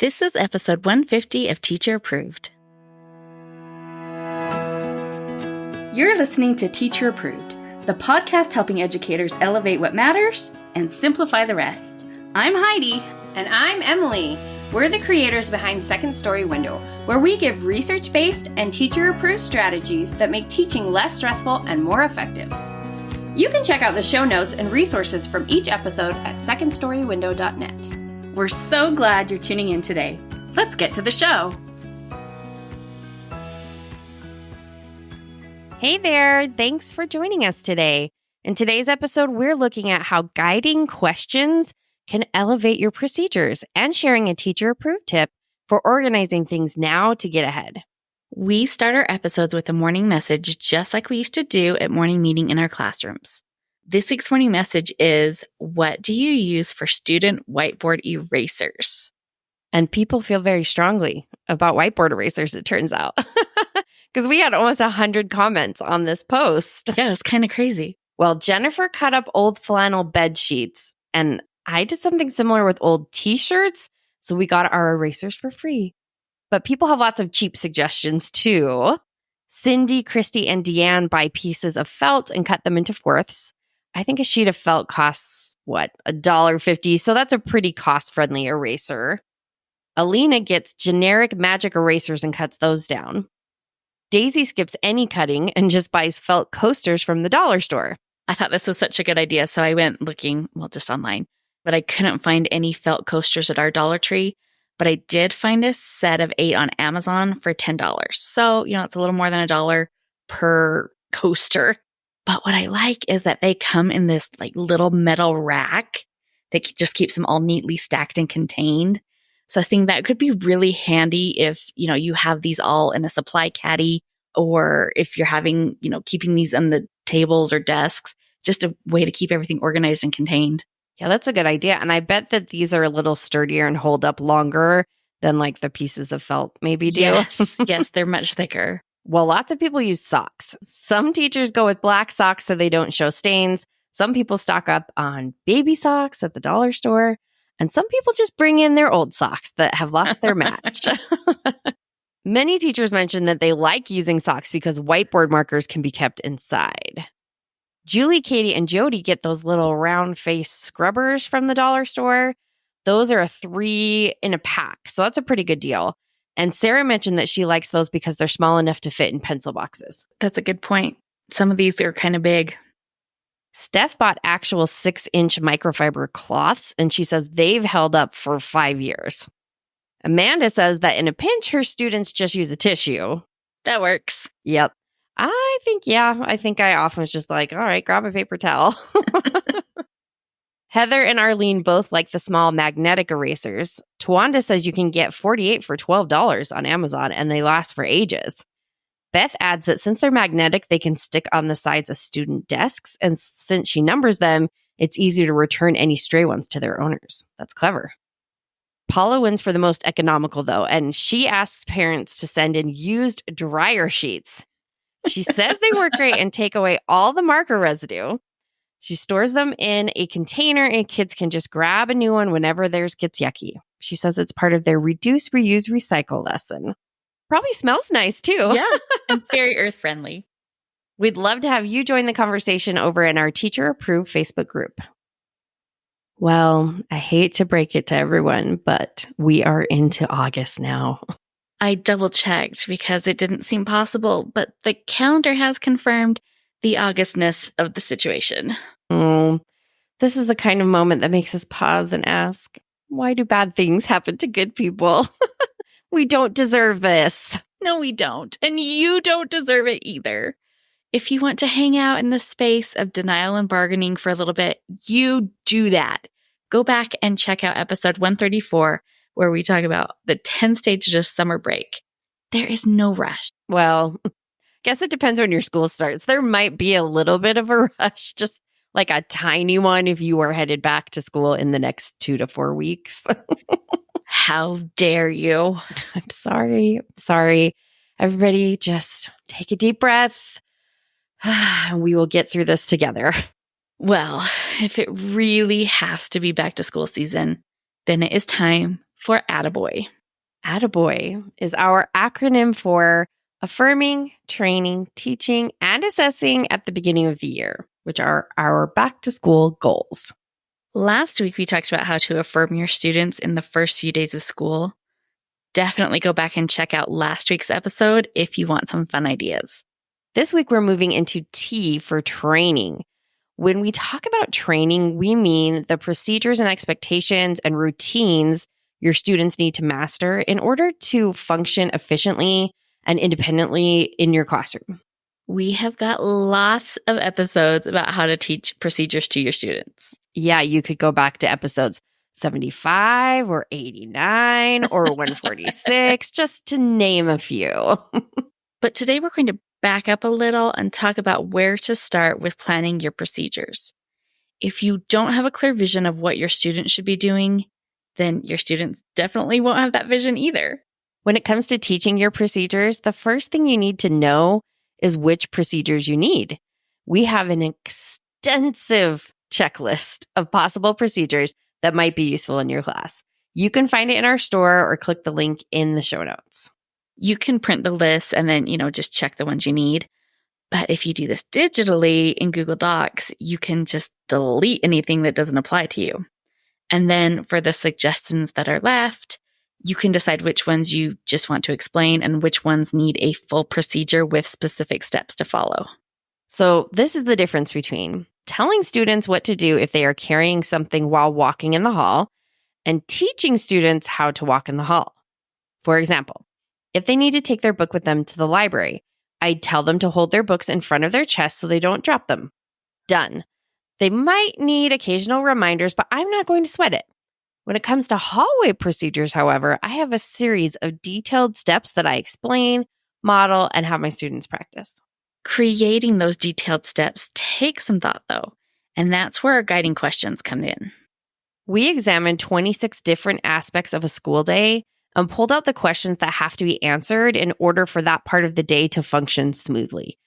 This is episode 150 of Teacher Approved. You're listening to Teacher Approved, the podcast helping educators elevate what matters and simplify the rest. I'm Heidi. And I'm Emily. We're the creators behind Second Story Window, where we give research-based and teacher-approved strategies that make teaching less stressful and more effective. You can check out the show notes and resources from each episode at secondstorywindow.net. We're so glad you're tuning in today. Let's get to the show. Hey there, thanks for joining us today. In today's episode, we're looking at how guiding questions can elevate your procedures and sharing a teacher-approved tip for organizing things now to get ahead. We start our episodes with a morning message just like we used to do at morning meeting in our classrooms. This week's morning message is, what do you use for student whiteboard erasers? And people feel very strongly about whiteboard erasers, it turns out. Because we had almost 100 comments on this post. Yeah, it was kind of crazy. Well, Jennifer cut up old flannel bed sheets, and I did something similar with old t-shirts, so we got our erasers for free. But people have lots of cheap suggestions too. Cindy, Christy, and Deanne buy pieces of felt and cut them into fourths. I think a sheet of felt costs, $1.50, so that's a pretty cost-friendly eraser. Alina gets generic magic erasers and cuts those down. Daisy skips any cutting and just buys felt coasters from the dollar store. I thought this was such a good idea, so I went looking, just online. But I couldn't find any felt coasters at our Dollar Tree. But I did find a set of 8 on Amazon for $10. So, it's a little more than $1 per coaster. But what I like is that they come in this little metal rack that just keeps them all neatly stacked and contained. So I was thinking that could be really handy if, you have these all in a supply caddy, or if you're having, keeping these on the tables or desks, just a way to keep everything organized and contained. Yeah, that's a good idea. And I bet that these are a little sturdier and hold up longer than the pieces of felt maybe do. Yes, they're much thicker. Well, lots of people use socks. Some teachers go with black socks so they don't show stains. Some people stock up on baby socks at the dollar store. And some people just bring in their old socks that have lost their match. Many teachers mention that they like using socks because whiteboard markers can be kept inside. Julie, Katie, and Jody get those little round face scrubbers from the dollar store. Those are 3 in a pack, so that's a pretty good deal. And Sarah mentioned that she likes those because they're small enough to fit in pencil boxes. That's a good point. Some of these are kind of big. Steph bought actual 6-inch microfiber cloths, and she says they've held up for 5 years. Amanda says that in a pinch, her students just use a tissue. That works. Yep. I think I often was just all right, grab a paper towel. Heather and Arlene both like the small magnetic erasers. Tawanda says you can get 48 for $12 on Amazon, and they last for ages. Beth adds that since they're magnetic, they can stick on the sides of student desks, and since she numbers them, it's easy to return any stray ones to their owners. That's clever. Paula wins for the most economical, though, and she asks parents to send in used dryer sheets. She says they work great and take away all the marker residue. She stores them in a container and kids can just grab a new one whenever theirs gets yucky. She says it's part of their reduce, reuse, recycle lesson. Probably smells nice too. Yeah, and very earth-friendly. We'd love to have you join the conversation over in our Teacher Approved Facebook group. Well, I hate to break it to everyone, but we are into August now. I double-checked because it didn't seem possible, but the calendar has confirmed the Augustness of the situation. Oh, this is the kind of moment that makes us pause and ask, why do bad things happen to good people? We don't deserve this. No, we don't. And you don't deserve it either. If you want to hang out in the space of denial and bargaining for a little bit, you do that. Go back and check out episode 134, where we talk about the 10 stages of summer break. There is no rush. Well, guess it depends when your school starts. There might be a little bit of a rush, just like a tiny one if you are headed back to school in the next 2 to 4 weeks. How dare you? I'm sorry. Everybody just take a deep breath. We will get through this together. Well, if it really has to be back to school season, then it is time for Attaboy. Attaboy is our acronym for affirming, training, teaching, and assessing at the beginning of the year, which are our back-to-school goals. Last week, we talked about how to affirm your students in the first few days of school. Definitely go back and check out last week's episode if you want some fun ideas. This week, we're moving into T for training. When we talk about training, we mean the procedures and expectations and routines your students need to master in order to function efficiently and independently in your classroom. We have got lots of episodes about how to teach procedures to your students. Yeah, you could go back to episodes 75 or 89 or 146, just to name a few. But today we're going to back up a little and talk about where to start with planning your procedures. If you don't have a clear vision of what your students should be doing, then your students definitely won't have that vision either. When it comes to teaching your procedures, the first thing you need to know is which procedures you need. We have an extensive checklist of possible procedures that might be useful in your class. You can find it in our store or click the link in the show notes. You can print the list and then, just check the ones you need. But if you do this digitally in Google Docs, you can just delete anything that doesn't apply to you. And then for the suggestions that are left, you can decide which ones you just want to explain and which ones need a full procedure with specific steps to follow. So this is the difference between telling students what to do if they are carrying something while walking in the hall and teaching students how to walk in the hall. For example, if they need to take their book with them to the library, I'd tell them to hold their books in front of their chest so they don't drop them. Done. They might need occasional reminders, but I'm not going to sweat it. When it comes to hallway procedures, however, I have a series of detailed steps that I explain, model, and have my students practice. Creating those detailed steps takes some thought, though, and that's where our guiding questions come in. We examined 26 different aspects of a school day and pulled out the questions that have to be answered in order for that part of the day to function smoothly.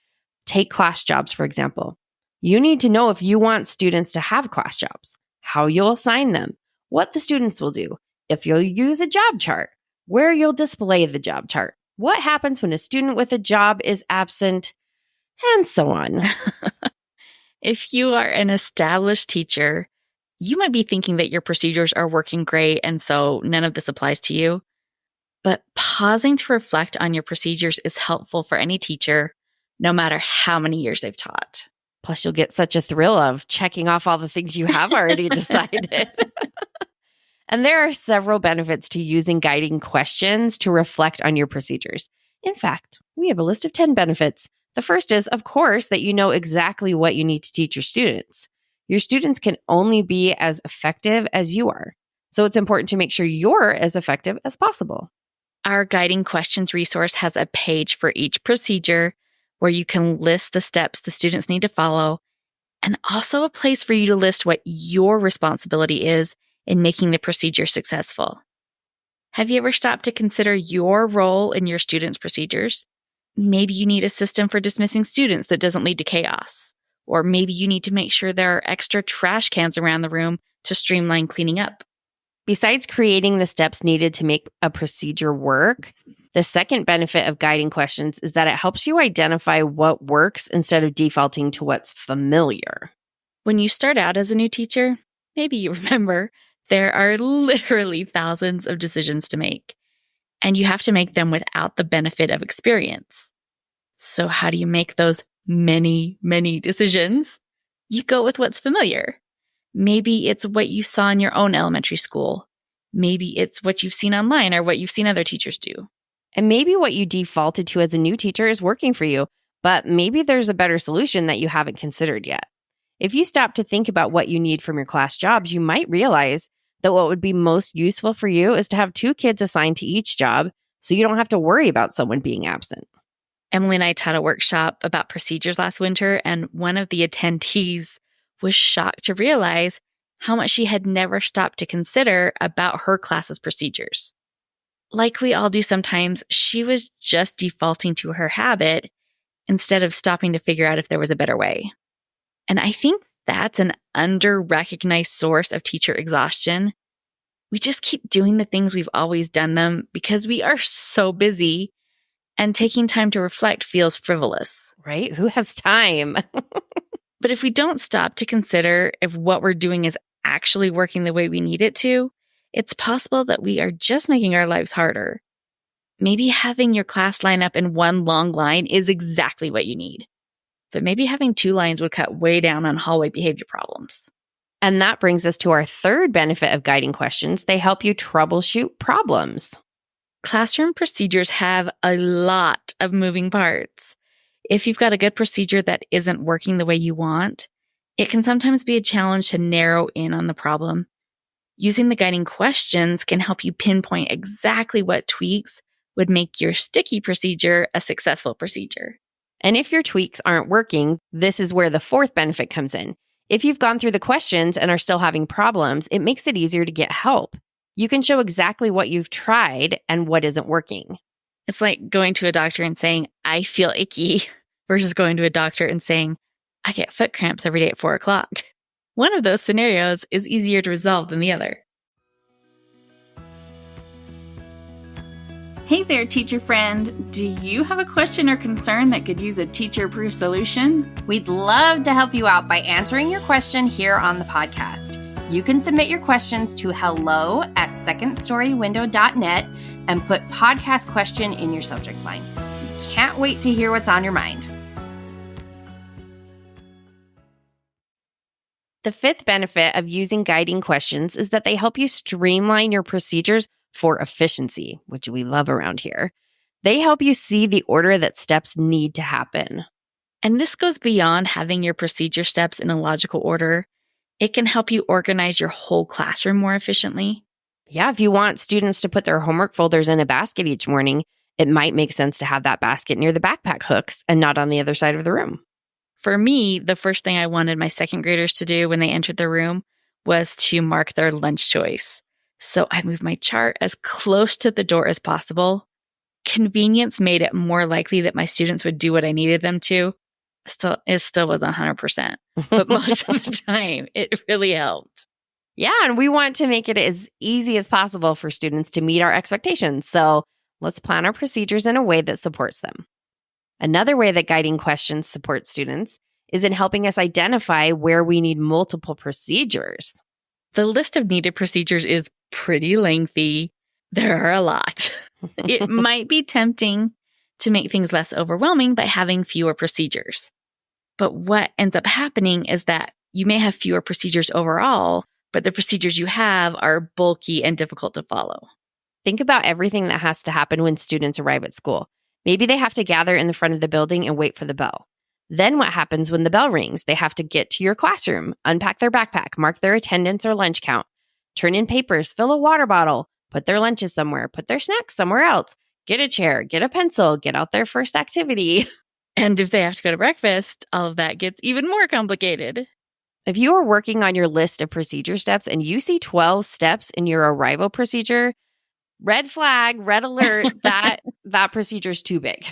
Take class jobs, for example. You need to know if you want students to have class jobs, how you'll assign them, what the students will do, if you'll use a job chart, where you'll display the job chart, what happens when a student with a job is absent, and so on. If you are an established teacher, you might be thinking that your procedures are working great and so none of this applies to you. But pausing to reflect on your procedures is helpful for any teacher, no matter how many years they've taught. Plus, you'll get such a thrill of checking off all the things you have already decided. And there are several benefits to using guiding questions to reflect on your procedures. In fact, we have a list of 10 benefits. The first is, of course, that you know exactly what you need to teach your students. Your students can only be as effective as you are. So it's important to make sure you're as effective as possible. Our guiding questions resource has a page for each procedure where you can list the steps the students need to follow, and also a place for you to list what your responsibility is in making the procedure successful. Have you ever stopped to consider your role in your students' procedures? Maybe you need a system for dismissing students that doesn't lead to chaos. Or maybe you need to make sure there are extra trash cans around the room to streamline cleaning up. Besides creating the steps needed to make a procedure work, the second benefit of guiding questions is that it helps you identify what works instead of defaulting to what's familiar. When you start out as a new teacher, maybe you remember there are literally thousands of decisions to make, and you have to make them without the benefit of experience. So how do you make those many, many decisions? You go with what's familiar. Maybe it's what you saw in your own elementary school. Maybe it's what you've seen online or what you've seen other teachers do. And maybe what you defaulted to as a new teacher is working for you, but maybe there's a better solution that you haven't considered yet. If you stop to think about what you need from your class jobs, you might realize that what would be most useful for you is to have 2 kids assigned to each job so you don't have to worry about someone being absent. Emily and I taught a workshop about procedures last winter, and one of the attendees was shocked to realize how much she had never stopped to consider about her class's procedures. Like we all do sometimes, she was just defaulting to her habit instead of stopping to figure out if there was a better way. And I think that's an under-recognized source of teacher exhaustion. We just keep doing the things we've always done them because we are so busy, and taking time to reflect feels frivolous. Right? Who has time? But if we don't stop to consider if what we're doing is actually working the way we need it to, it's possible that we are just making our lives harder. Maybe having your class line up in one long line is exactly what you need. But maybe having 2 lines would cut way down on hallway behavior problems. And that brings us to our third benefit of guiding questions. They help you troubleshoot problems. Classroom procedures have a lot of moving parts. If you've got a good procedure that isn't working the way you want, it can sometimes be a challenge to narrow in on the problem. Using the guiding questions can help you pinpoint exactly what tweaks would make your sticky procedure a successful procedure. And if your tweaks aren't working, this is where the fourth benefit comes in. If you've gone through the questions and are still having problems, it makes it easier to get help. You can show exactly what you've tried and what isn't working. It's like going to a doctor and saying, I feel icky, versus going to a doctor and saying, I get foot cramps every day at 4 o'clock. One of those scenarios is easier to resolve than the other. Hey there, teacher friend. Do you have a question or concern that could use a teacher-proof solution? We'd love to help you out by answering your question here on the podcast. You can submit your questions to hello@secondstorywindow.net and put podcast question in your subject line. We can't wait to hear what's on your mind. The fifth benefit of using guiding questions is that they help you streamline your procedures for efficiency, which we love around here. They help you see the order that steps need to happen. And this goes beyond having your procedure steps in a logical order. It can help you organize your whole classroom more efficiently. Yeah, if you want students to put their homework folders in a basket each morning, it might make sense to have that basket near the backpack hooks and not on the other side of the room. For me, the first thing I wanted my second graders to do when they entered the room was to mark their lunch choice. So I moved my chart as close to the door as possible. Convenience made it more likely that my students would do what I needed them to. It still wasn't 100%, but most of the time it really helped. Yeah, and we want to make it as easy as possible for students to meet our expectations. So let's plan our procedures in a way that supports them. Another way that guiding questions support students is in helping us identify where we need multiple procedures. The list of needed procedures is pretty lengthy. There are a lot. It might be tempting to make things less overwhelming by having fewer procedures. But what ends up happening is that you may have fewer procedures overall, but the procedures you have are bulky and difficult to follow. Think about everything that has to happen when students arrive at school. Maybe they have to gather in the front of the building and wait for the bell. Then what happens when the bell rings? They have to get to your classroom, unpack their backpack, mark their attendance or lunch count, turn in papers, fill a water bottle, put their lunches somewhere, put their snacks somewhere else, get a chair, get a pencil, get out their first activity. And if they have to go to breakfast, all of that gets even more complicated. If you are working on your list of procedure steps and you see 12 steps in your arrival procedure, red flag, red alert, that procedure is too big.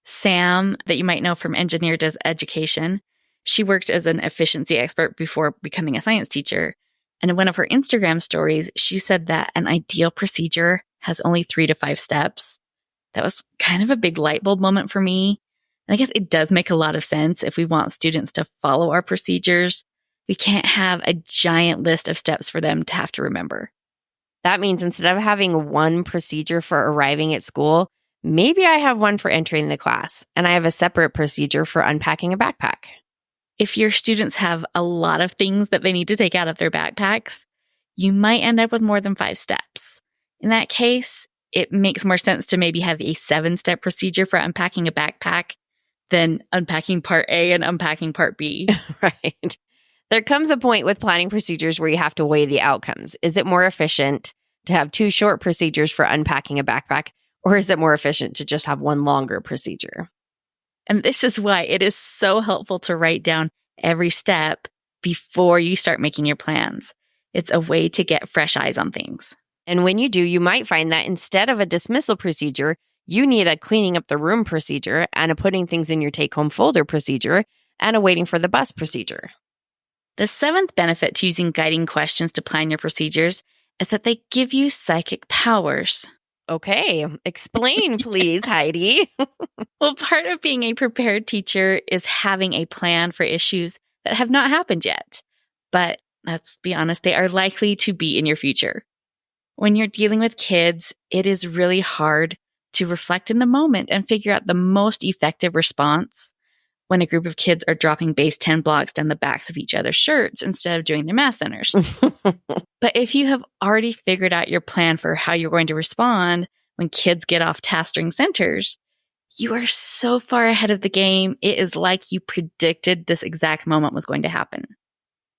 Sam, that you might know from Engineer Does Education, she worked as an efficiency expert before becoming a science teacher. And in one of her Instagram stories, she said that an ideal procedure has only 3 to 5 steps. That was kind of a big light bulb moment for me. And I guess it does make a lot of sense if we want students to follow our procedures. We can't have a giant list of steps for them to have to remember. That means instead of having one procedure for arriving at school, maybe I have one for entering the class, and I have a separate procedure for unpacking a backpack. If your students have a lot of things that they need to take out of their backpacks, you might end up with more than 5 steps. In that case, it makes more sense to maybe have a 7-step procedure for unpacking a backpack than unpacking part A and unpacking part B. Right. There comes a point with planning procedures where you have to weigh the outcomes. Is it more efficient to have 2 short procedures for unpacking a backpack, or is it more efficient to just have one longer procedure? And this is why it is so helpful to write down every step before you start making your plans. It's a way to get fresh eyes on things. And when you do, you might find that instead of a dismissal procedure, you need a cleaning up the room procedure and a putting things in your take-home folder procedure and a waiting for the bus procedure. The 7th benefit to using guiding questions to plan your procedures is that they give you psychic powers. Okay, explain, please, Heidi. Well, part of being a prepared teacher is having a plan for issues that have not happened yet. But let's be honest, they are likely to be in your future. When you're dealing with kids, it is really hard to reflect in the moment and figure out the most effective response when a group of kids are dropping base 10 blocks down the backs of each other's shirts instead of doing their math centers. But if you have already figured out your plan for how you're going to respond when kids get off task during centers, you are so far ahead of the game. It is like you predicted this exact moment was going to happen.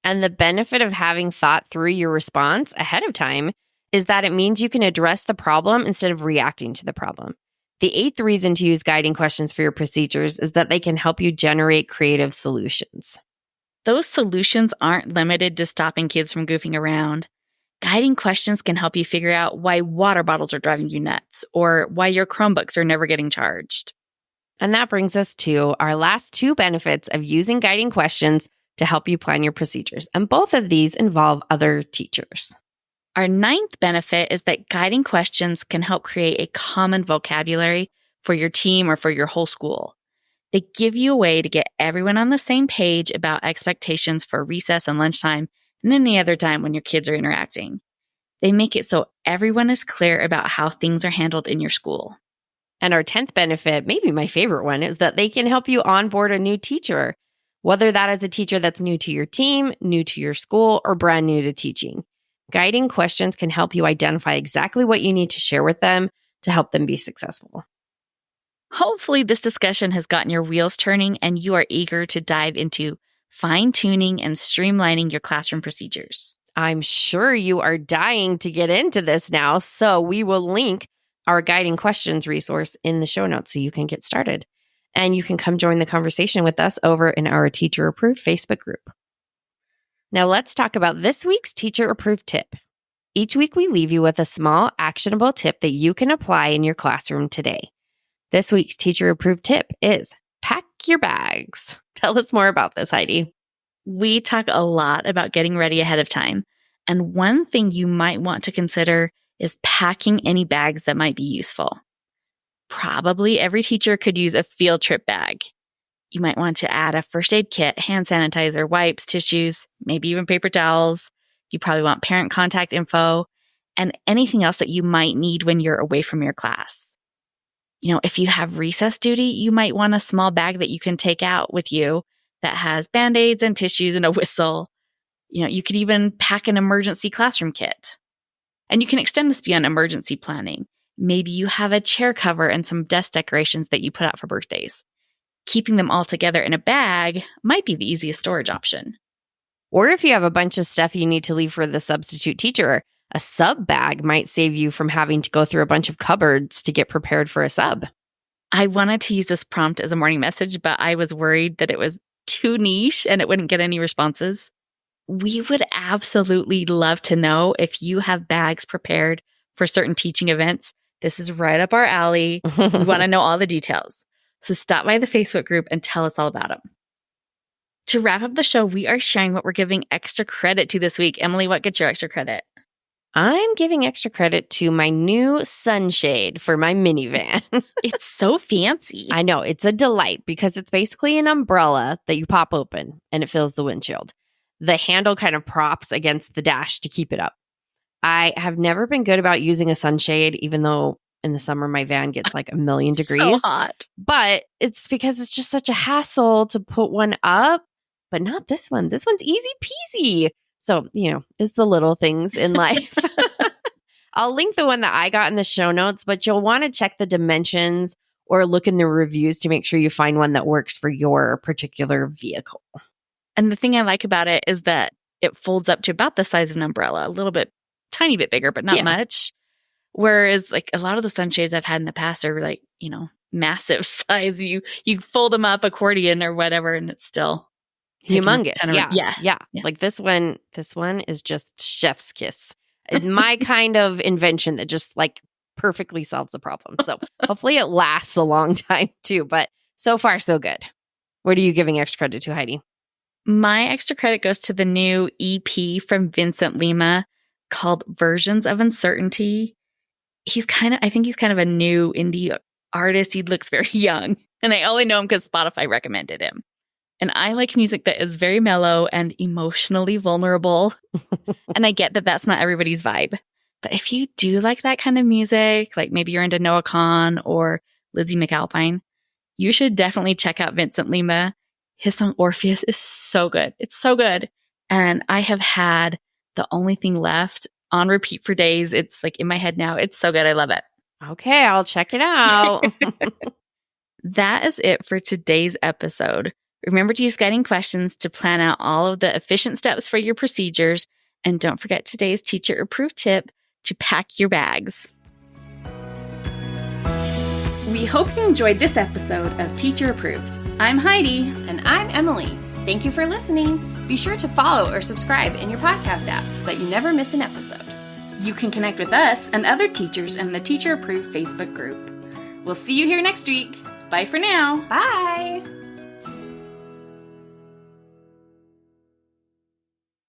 And the benefit of having thought through your response ahead of time is that it means you can address the problem instead of reacting to the problem. The eighth reason to use guiding questions for your procedures is that they can help you generate creative solutions. Those solutions aren't limited to stopping kids from goofing around. Guiding questions can help you figure out why water bottles are driving you nuts or why your Chromebooks are never getting charged. And that brings us to our last two benefits of using guiding questions to help you plan your procedures. And both of these involve other teachers. Our ninth benefit is that guiding questions can help create a common vocabulary for your team or for your whole school. They give you a way to get everyone on the same page about expectations for recess and lunchtime and any other time when your kids are interacting. They make it so everyone is clear about how things are handled in your school. And our 10th benefit, maybe my favorite one, is that they can help you onboard a new teacher, whether that is a teacher that's new to your team, new to your school, or brand new to teaching. Guiding questions can help you identify exactly what you need to share with them to help them be successful. Hopefully, this discussion has gotten your wheels turning and you are eager to dive into fine-tuning and streamlining your classroom procedures. I'm sure you are dying to get into this now, so we will link our guiding questions resource in the show notes so you can get started. And you can come join the conversation with us over in our Teacher Approved Facebook group. Now let's talk about this week's Teacher Approved tip. Each week we leave you with a small actionable tip that you can apply in your classroom today. This week's Teacher Approved tip is pack your bags. Tell us more about this, Heidi. We talk a lot about getting ready ahead of time. And one thing you might want to consider is packing any bags that might be useful. Probably every teacher could use a field trip bag. You might want to add a first aid kit, hand sanitizer, wipes, tissues, maybe even paper towels. You probably want parent contact info and anything else that you might need when you're away from your class. If you have recess duty, you might want a small bag that you can take out with you that has Band-Aids and tissues and a whistle. You could even pack an emergency classroom kit. And you can extend this beyond emergency planning. Maybe you have a chair cover and some desk decorations that you put out for birthdays. Keeping them all together in a bag might be the easiest storage option. Or if you have a bunch of stuff you need to leave for the substitute teacher, a sub bag might save you from having to go through a bunch of cupboards to get prepared for a sub. I wanted to use this prompt as a morning message, but I was worried that it was too niche and it wouldn't get any responses. We would absolutely love to know if you have bags prepared for certain teaching events. This is right up our alley. We want to know all the details. So stop by the Facebook group and tell us all about them. To wrap up the show, we are sharing what we're giving extra credit to this week. Emily, what gets your extra credit? I'm giving extra credit to my new sunshade for my minivan. It's so fancy. I know. It's a delight because it's basically an umbrella that you pop open and it fills the windshield. The handle kind of props against the dash to keep it up. I have never been good about using a sunshade, even though in the summer my van gets like 1,000,000 degrees. So hot. But it's because it's just such a hassle to put one up, but not this one. This one's easy peasy. So, it's the little things in life. I'll link the one that I got in the show notes, but you'll want to check the dimensions or look in the reviews to make sure you find one that works for your particular vehicle. And the thing I like about it is that it folds up to about the size of an umbrella, a little bit, tiny bit bigger, but not much. Whereas like a lot of the sunshades I've had in the past are like, massive size. You fold them up, accordion or whatever, and it's still humongous. Yeah. Yeah. Like this one is just chef's kiss. My kind of invention that just like perfectly solves the problem. So hopefully it lasts a long time too, but so far so good. What are you giving extra credit to, Heidi? My extra credit goes to the new EP from Vincent Lima called Versions of Uncertainty. I think he's kind of a new indie artist. He looks very young, and I only know him because Spotify recommended him. And I like music that is very mellow and emotionally vulnerable. And I get that that's not everybody's vibe. But if you do like that kind of music, like maybe you're into Noah Kahan or Lizzie McAlpine, you should definitely check out Vincent Lima. His song Orpheus is so good. It's so good. And I have had The Only Thing Left on repeat for days. It's like in my head now. It's so good. I love it. Okay, I'll check it out. That is it for today's episode. Remember to use guiding questions to plan out all of the efficient steps for your procedures. And don't forget today's teacher approved tip to pack your bags. We hope you enjoyed this episode of Teacher Approved. I'm Heidi. And I'm Emily. Thank you for listening. Be sure to follow or subscribe in your podcast app so that you never miss an episode. You can connect with us and other teachers in the Teacher Approved Facebook group. We'll see you here next week. Bye for now. Bye.